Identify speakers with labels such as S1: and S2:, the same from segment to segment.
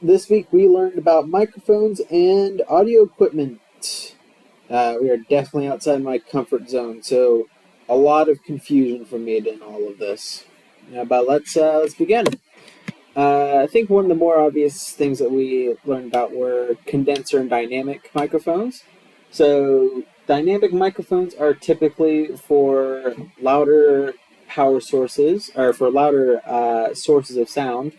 S1: this week we learned about microphones and audio equipment. We are definitely outside my comfort zone, so a lot of confusion for me in all of this. But let's begin. I think one of the more obvious things that we learned about were condenser and dynamic microphones. So dynamic microphones are typically for louder power sources, or for louder sources of sound,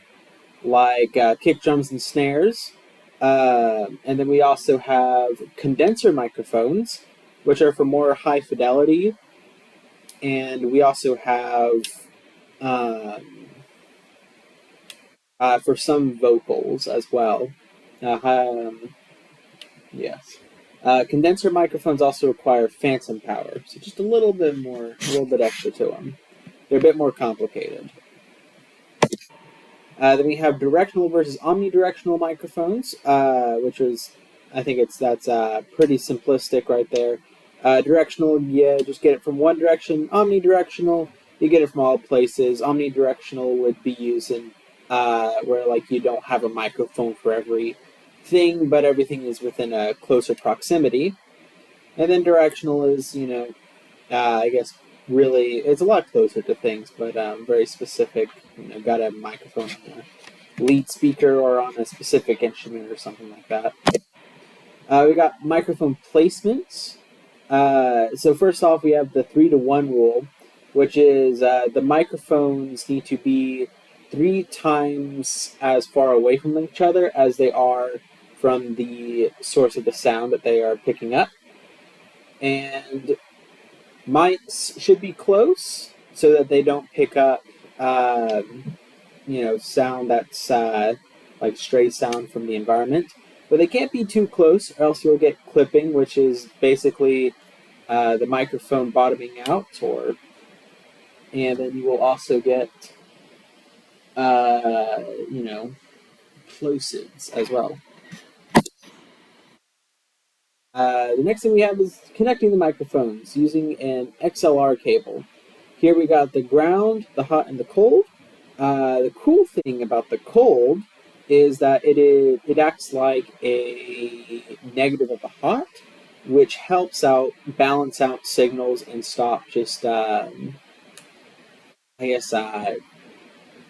S1: like kick drums and snares. And then we also have condenser microphones, which are for more high fidelity. And we also have for some vocals as well. Uh, um, yes. Condenser microphones also require phantom power, so just a little bit more, a little bit extra to them. They're a bit more complicated. Then we have directional versus omnidirectional microphones, which is, I think that's pretty simplistic right there. Directional, yeah, just get it from one direction. Omnidirectional, you get it from all places. Omnidirectional would be used in where like you don't have a microphone for every thing, but everything is within a closer proximity. And then directional is, I guess really it's a lot closer to things, but very specific. Got a microphone on a lead speaker or on a specific instrument or something like that. We got microphone placements. So first off, we have the 3-to-1 rule, which is the microphones need to be 3 times as far away from each other as they are from the source of the sound that they are picking up. And mics should be close so that they don't pick up, sound that's like stray sound from the environment. But they can't be too close, or else you'll get clipping, which is basically the microphone bottoming out, and then you will also get, uh, you know, plosives as well. The next thing we have is connecting the microphones using an XLR cable. Here we got the ground, the hot, and the cold. The cool thing about the cold is that it acts like a negative of the hot, which helps out balance out signals and stop just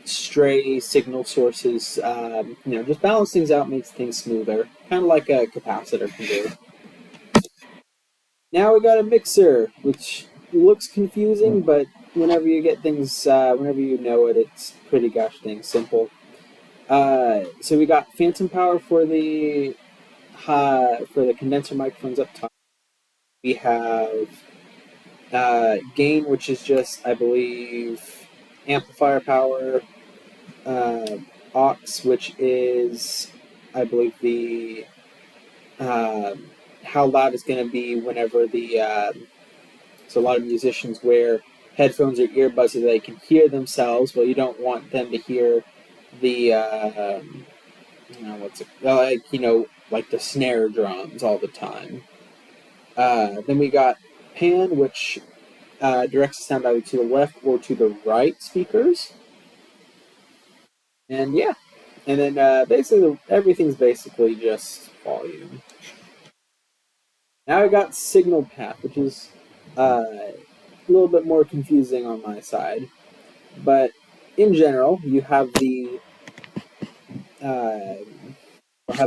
S1: stray signal sources. Just balance things out, makes things smoother, kind of like a capacitor can do. Now we got a mixer, which looks confusing, but whenever you get things, whenever you know it, it's pretty gosh dang simple. So we got phantom power for the condenser microphones up top. We have gain, which is just, I believe, amplifier power. Aux, which is, I believe, the how loud it's going to be whenever so a lot of musicians wear headphones or earbuds so they can hear themselves. Well, you don't want them to hear the like the snare drums all the time. Then we got pan, which directs the sound either to the left or to the right speakers. And yeah, and then basically everything's basically just volume. Now I got signal path, which is a little bit more confusing on my side. But in general, you uh, have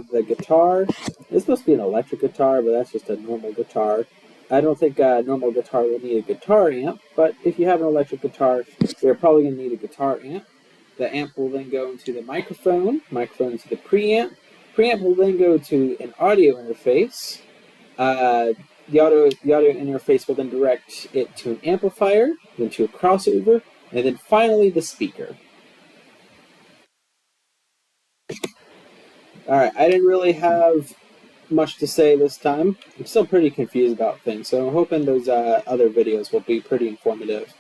S1: the guitar. It's supposed to be an electric guitar, but that's just a normal guitar. I don't think a normal guitar will need a guitar amp, but if you have an electric guitar, you're probably going to need a guitar amp. The amp will then go into the microphone into the preamp. Preamp will then go to an audio interface. The audio interface will then direct it to an amplifier, then to a crossover, and then finally the speaker. Alright, I didn't really have much to say this time. I'm still pretty confused about things, so I'm hoping those other videos will be pretty informative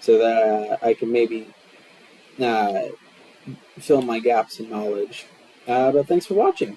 S1: so that I can maybe fill my gaps in knowledge. But thanks for watching.